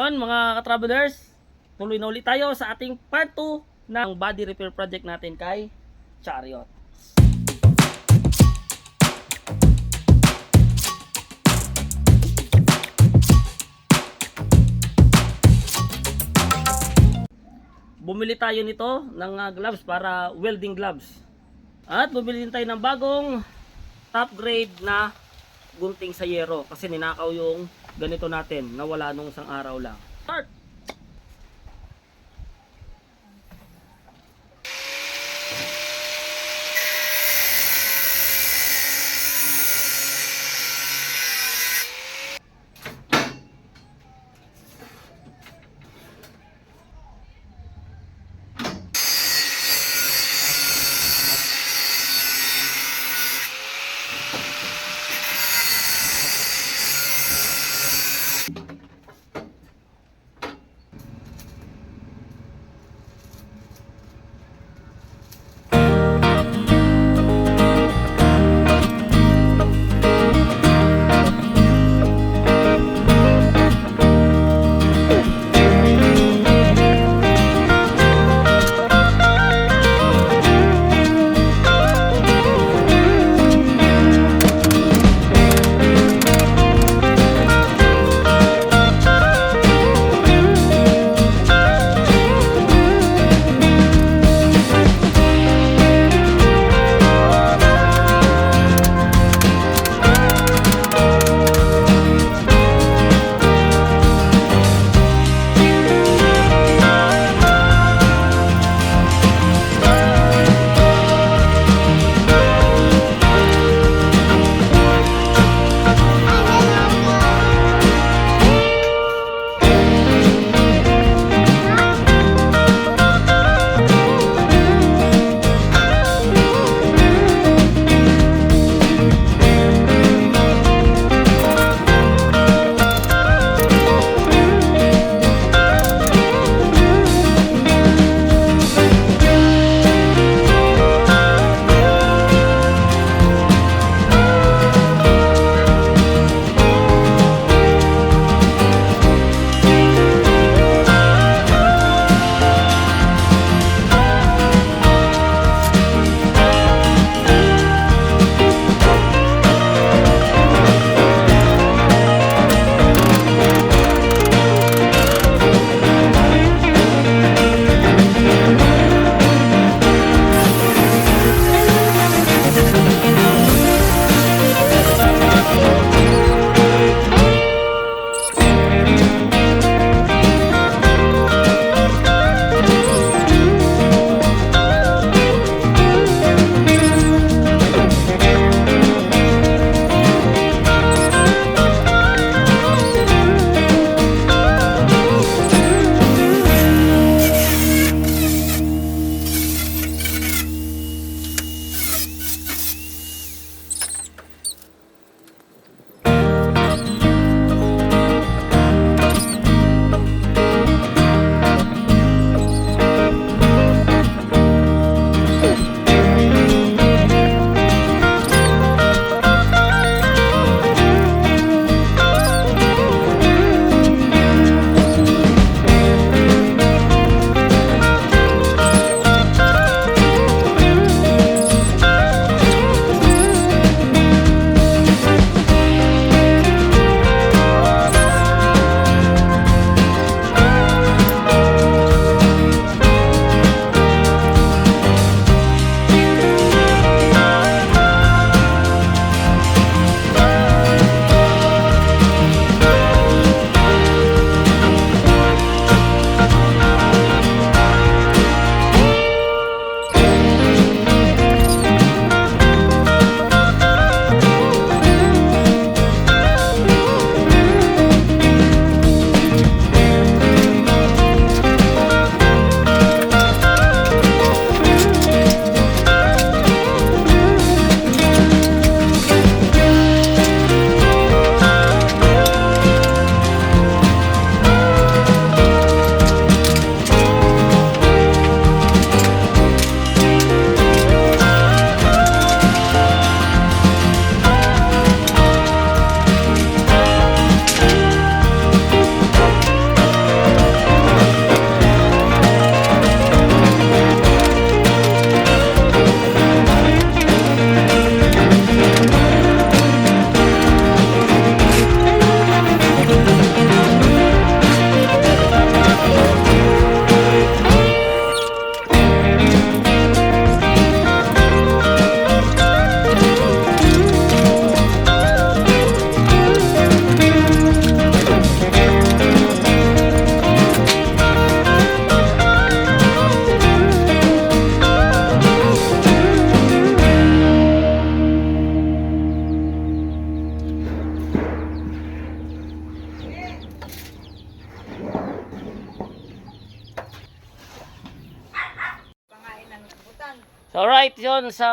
Yun, mga ka-travelers, tuloy na ulit tayo sa ating part 2 ng body repair project natin kay Chariot. Bumili tayo nito ng gloves para welding gloves. At bumili din tayo ng bagong top grade na gunting sa yero kasi ninakaw yung ganito natin, nawala nung isang araw lang. Start! So alright, yun. So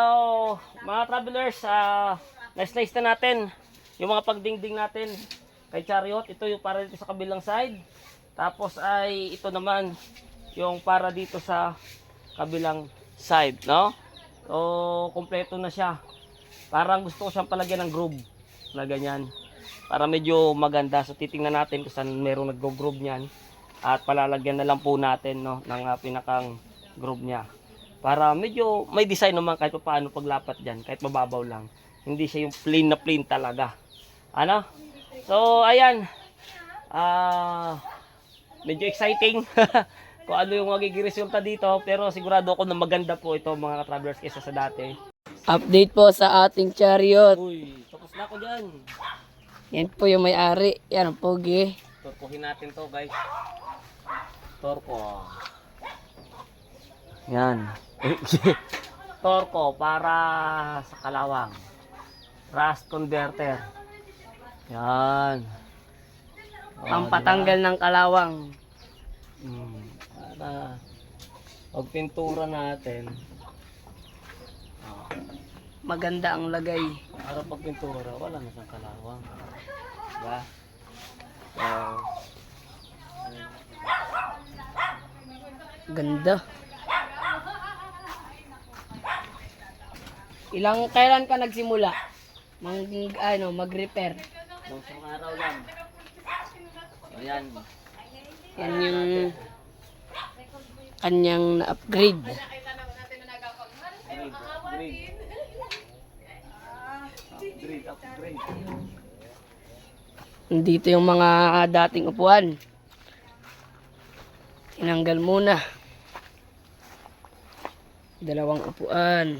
mga travelers, na-slice na natin yung mga pagdingding natin kay Chariot. Ito yung para dito sa kabilang side. Tapos ay ito naman yung para dito sa kabilang side, no? So kompleto na siya. Parang gusto ko siyang palagyan ng groove na ganyan. Para medyo maganda. So titingnan natin kung saan merong nag-groove niyan. At palalagyan na lang po natin, no, ng pinakang groove niya. Para medyo may design naman kahit paano paglapat dyan, kahit mababaw lang. Hindi siya yung plain na plain talaga. Ano? So, ayan. Medyo exciting kung ano yung magiging resulta dito. Pero sigurado ako na maganda po ito mga travelers kaysa sa dati. Update po sa ating Chariot. Uy, tapos na ako dyan. Yan po yung may-ari. Yan ang pogi. Torkohin natin to guys. Torko. Yan. Torko para sa kalawang. Rust converter. Yan. Ang patanggal ng kalawang. Para pag pintura natin. Maganda ang lagay. Para pag pintura wala na siyang kalawang. Diba? So, Ganda. Kailan ka nagsimula? Mag-repair. nung isang araw lang. Ayan. Yan yung kanyang na-upgrade. Upgrade. Dito yung mga dating upuan. Tinanggal muna. Dalawang upuan.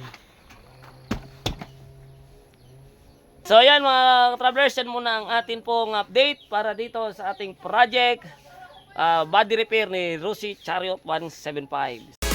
So ayan mga travelers, yan muna ang atin pong update para dito sa ating project body repair ni Rusi Chariot 175.